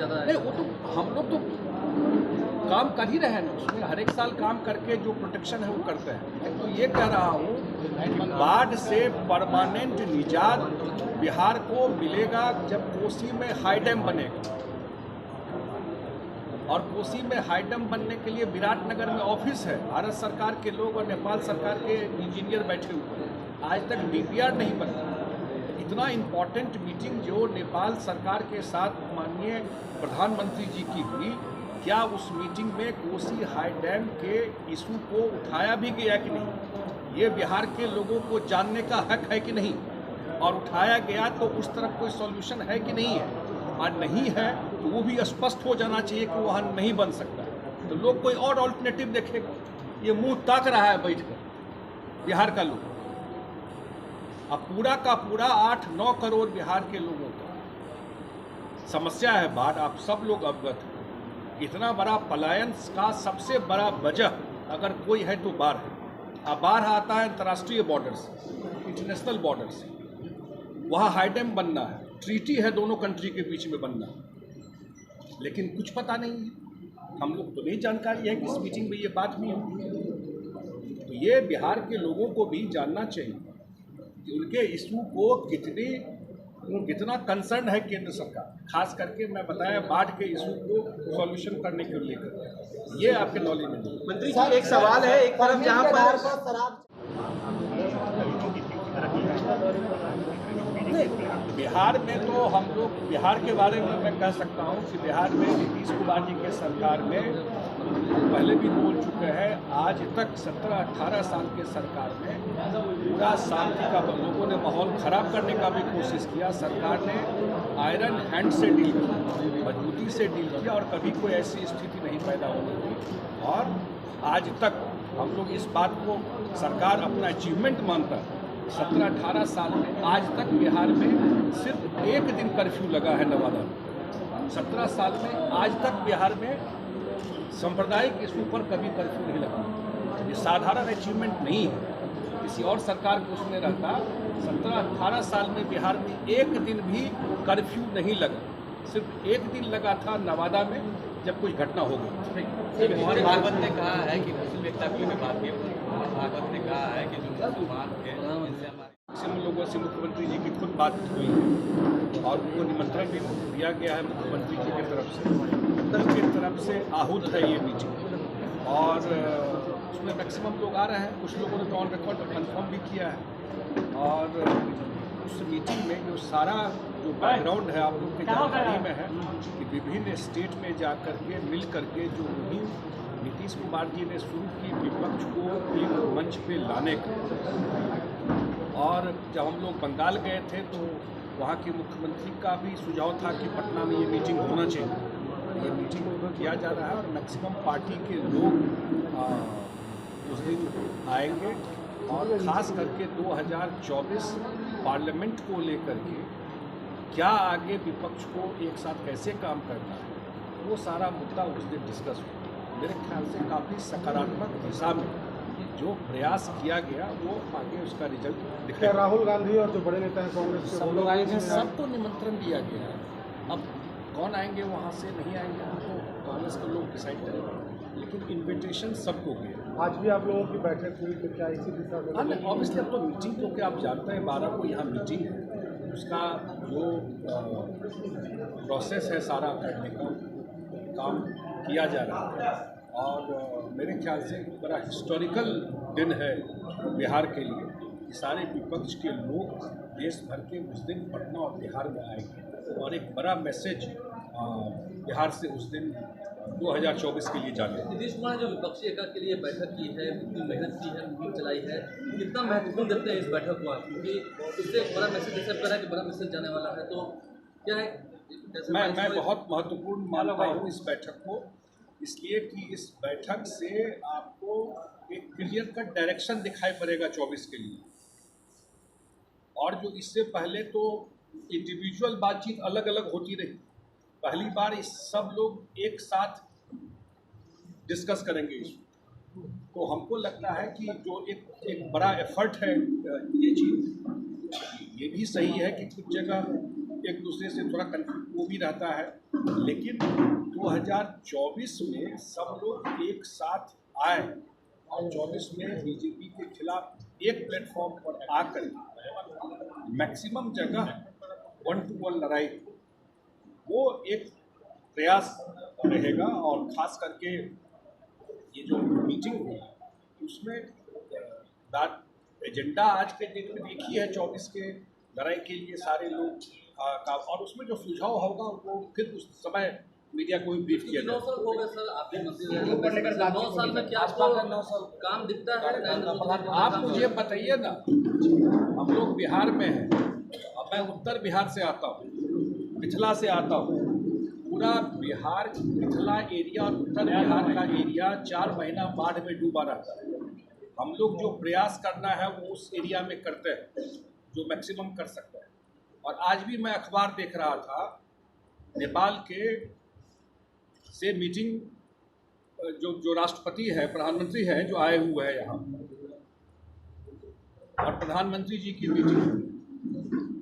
ज़्यादा है? नहीं, वो तो हम लोग तो काम कर ही रहे हैं ना, उसमें हर एक साल काम करके जो प्रोटेक्शन है वो करते हैं। मैं तो ये कह रहा हूँ कि बाढ़ से परमानेंट निजात बिहार को मिलेगा जब कोसी में हाई डैम बनेगा। और कोसी में हाई डैम बनने के लिए विराटनगर में ऑफिस है, भारत सरकार के लोग और नेपाल सरकार के इंजीनियर बैठे हुए हैं। आज तक डीपीआर नहीं बना। इतना इम्पोर्टेंट मीटिंग जो नेपाल सरकार के साथ माननीय प्रधानमंत्री जी की हुई, क्या उस मीटिंग में कोसी हाई डैम के इशू को उठाया भी गया कि नहीं, ये बिहार के लोगों को जानने का हक है कि नहीं, और उठाया गया तो उस तरफ कोई सॉल्यूशन है कि नहीं है, और नहीं है तो वो भी स्पष्ट हो जाना चाहिए कि वहाँ नहीं बन सकता, तो लोग कोई और ऑल्टरनेटिव देखेगा। ये मुंह ताक रहा है बैठ कर बिहार का लोग। अब पूरा का पूरा 8-9 करोड़ बिहार के लोगों का समस्या है बाढ़, आप सब लोग अवगत हैं। इतना बड़ा पलायन का सबसे बड़ा वजह अगर कोई है तो बाढ़ है। अब बाढ़ आता है अंतर्राष्ट्रीय बॉर्डर से, इंटरनेशनल बॉर्डर से, वहाँ हाई डैम बनना है, ट्रीटी है दोनों कंट्री के बीच में बनना है, लेकिन कुछ पता नहीं है। हम लोग तो नहीं जानकारी है कि इस मीटिंग में ये बात भी होगी। तो ये बिहार के लोगों को भी जानना चाहिए कि उनके इशू को कितना कंसर्न है केंद्र सरकार, खास करके मैं बताया बाढ़ के इशू को सॉल्यूशन करने के लेकर। ये आपके नॉलेज में नहीं। मंत्री जी, एक सवाल है, एक तरफ जहाँ पर बिहार में तो हम लोग, बिहार के बारे में मैं कह सकता हूँ कि बिहार में नीतीश कुमार जी के सरकार में पहले भी बोल चुके हैं, आज तक 17-18 साल के सरकार में पूरा शांति का, लोगों ने माहौल ख़राब करने का भी कोशिश किया। सरकार ने आयरन हैंड से डील किया, मजबूती से डील किया, और कभी कोई ऐसी स्थिति नहीं पैदा होने दी। और आज तक हम लोग इस बात को सरकार अपना अचीवमेंट मानता है। 17-18 साल में आज तक बिहार में सिर्फ एक दिन कर्फ्यू लगा है नवादा में। 17 साल में आज तक बिहार में सांप्रदायिक इशू पर कभी कर्फ्यू नहीं लगा। ये साधारण अचीवमेंट नहीं है, किसी और सरकार को उसमें रहता। 17-18 साल में बिहार में एक दिन भी कर्फ्यू नहीं लगा, सिर्फ एक दिन लगा था नवादा में जब कुछ घटना हो गई। मोहन भागवत ने कहा है कि मुस्लिम एकता की बात की, मोहन भागवत ने कहा है कि जो मुसलमान है मैक्सिमम लोगों से मुख्यमंत्री जी की खुद बात हुई है, और उनको निमंत्रण भी दिया गया है मुख्यमंत्री जी की तरफ से। उनकी तरफ से आहूत है ये मीटिंग, और उसमें मैक्सिमम लोग आ रहे हैं। कुछ लोगों ने तो ऑन रिकॉर्ड कंफर्म भी किया है। और उस मीटिंग में जो सारा जो बैकग्राउंड है आप लोग की जानकारी में है कि विभिन्न स्टेट में जा कर के मिल करके जो मुहिम नीतीश कुमार जी ने शुरू की विपक्ष को एक मंच पे लाने का। और जब हम लोग बंगाल गए थे तो वहाँ के मुख्यमंत्री का भी सुझाव था कि पटना में ये मीटिंग होना चाहिए। ये मीटिंग किया जा रहा है और मैक्सिमम पार्टी के लोग उस दिन आएंगे, और ख़ास करके 2024 पार्लियामेंट को लेकर के क्या आगे विपक्ष को एक साथ कैसे काम करना है, वो सारा मुद्दा उस दिन डिस्कस हुआ। मेरे ख्याल से काफ़ी सकारात्मक दिशा में जो प्रयास किया गया वो आगे उसका रिजल्ट दिखेगा। राहुल गांधी और जो बड़े नेता हैं कांग्रेस के, सब लोग आएंगे, सबको निमंत्रण दिया गया है। अब कौन आएंगे वहाँ से, नहीं आएंगे, तो कांग्रेस के लोग डिसाइड करेंगे, लेकिन इन्विटेशन सबको गया। आज भी आप लोगों की बैठक हुई तो क्या इसी दिशा में? हाँ, ऑब्वियसली अब तो मीटिंग तो क्या आप जानते हैं 12 को यहाँ मीटिंग है, उसका जो प्रोसेस है सारा करने का काम किया जा रहा है। और मेरे ख्याल से बड़ा हिस्टोरिकल दिन है बिहार के लिए कि सारे विपक्ष के लोग देश भर के उस दिन पटना और बिहार में आएंगे, और एक बड़ा मैसेज बिहार से उस दिन 2024 के लिए जाने। नीतीश कुमार जो विपक्षी एकता के लिए बैठक की है, इतनी मेहनत की है, मुहिम चलाई है, कितना महत्वपूर्ण देखते हैं इस बैठक को आप? क्योंकि उससे एक बड़ा मैसेज जैसे कर रहा है कि बड़ा मैसेज जाने वाला है, तो क्या है? मैं बहुत महत्वपूर्ण मानता हूँ इस बैठक को, इसलिए कि इस बैठक से आपको एक क्लियर कट डायरेक्शन दिखाई पड़ेगा 24 के लिए। और जो इससे पहले तो इंडिविजुअल बातचीत अलग अलग होती रही, पहली बार इस सब लोग एक साथ डिस्कस करेंगे इशू। तो हमको लगता है कि जो एक बड़ा एफर्ट है ये चीज़, ये भी सही है कि कुछ जगह एक दूसरे से थोड़ा कंफ्लिक्ट वो भी रहता है, लेकिन 2024 में सब लोग एक साथ आए और 24 में बीजेपी के खिलाफ एक प्लेटफॉर्म पर आकर मैक्सिमम जगह 1-to-1 लड़ाई, वो एक प्रयास रहेगा। और ख़ास करके ये जो मीटिंग हुई उसमें एजेंडा आज के दिन में एक ही है 24 के लड़ाई के लिए सारे लोग का, और उसमें जो सुझाव होगा वो फिर उस समय मीडिया को भी ब्रीफ किया 9 साल हो गए सर आपके मंत्री रहे, 9 साल में क्या आपको काम दिखता है नरेंद्र मोदी जी? आप मुझे बताइए ना, हम लोग बिहार में हैं और मैं उत्तर बिहार से आता हूँ, मिथिला से आता हूँ। पूरा बिहार मिथिला एरिया और उत्तर बिहार का एरिया 4 महीना बाढ़ में डूबा रहता है। हम लोग जो प्रयास करना है वो उस एरिया में करते हैं जो मैक्सिमम कर सकते हैं। और आज भी मैं अखबार देख रहा था, नेपाल के से मीटिंग जो राष्ट्रपति है, प्रधानमंत्री है जो आए हुए हैं यहाँ, और प्रधानमंत्री जी की मीटिंग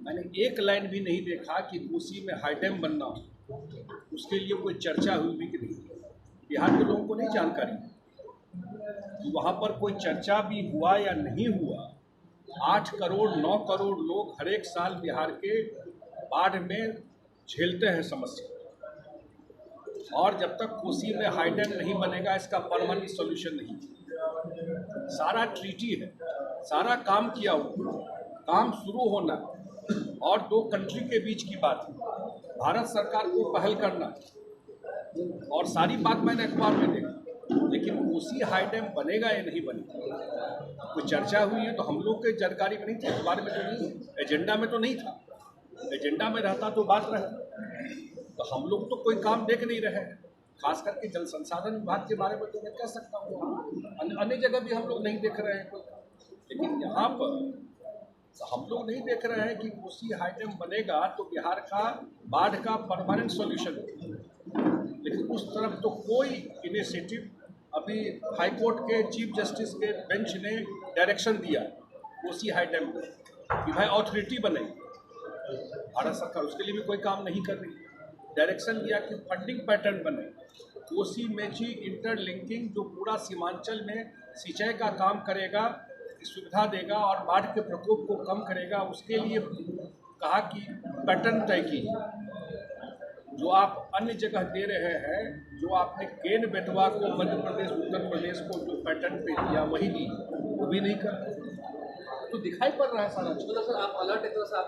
मैंने एक लाइन भी नहीं देखा कि कोसी में हाई डैम बनना हो, उसके लिए कोई चर्चा हुई भी कि नहीं। बिहार के लोगों को नहीं जानकारी कि वहाँ पर कोई चर्चा भी हुआ या नहीं हुआ। 8 करोड़ 9 करोड़ लोग हर एक साल बिहार के बाढ़ में झेलते हैं समस्या, और जब तक कोसी में हाई डैम नहीं बनेगा इसका परमानेंट सॉल्यूशन नहीं। सारा ट्रीटी है, सारा काम किया हुआ, काम शुरू होना और 2 कंट्री के बीच की बात है। भारत सरकार को पहल करना, और सारी बात मैंने अखबार में देखी, लेकिन कोसी हाई डैम बनेगा या नहीं बनेगा कोई चर्चा हुई है तो हम लोग के जानकारी में नहीं थी, अखबार में तो नहीं, एजेंडा में तो नहीं था। एजेंडा में रहता तो बात रहती, तो हम लोग तो कोई काम देख नहीं रहे। खास करके जल संसाधन विभाग के बारे में तो मैं कह सकता हूँ, अन्य जगह भी हम लोग नहीं देख रहे हैं कोई, लेकिन यहाँ पर तो हम लोग नहीं देख रहे हैं कि कोसी हाई डैम बनेगा तो बिहार का बाढ़ का परमानेंट सॉल्यूशन हो। लेकिन उस तरफ तो कोई इनिशिएटिव, अभी हाई कोर्ट के चीफ जस्टिस के बेंच ने डायरेक्शन दिया कोसी हाई डैम कि भाई अथॉरिटी बनेगी, भारत सरकार उसके लिए भी कोई काम नहीं कर रही। डायरेक्शन दिया कि फंडिंग पैटर्न बने, कोसी मेची इंटरलिंकिंग जो पूरा सीमांचल में सिंचाई का काम करेगा, सुविधा देगा और बाढ़ के प्रकोप को कम करेगा, उसके लिए कहा कि पैटर्न तय कीजिए। जो आप अन्य जगह दे रहे हैं, जो आपने केन बेतवा को मध्य प्रदेश उत्तर प्रदेश को जो पैटर्न पे दिया वही दी, वो भी नहीं कर, तो दिखाई पड़ रहा है सारा। मतलब सर आप अलर्ट एक तरह से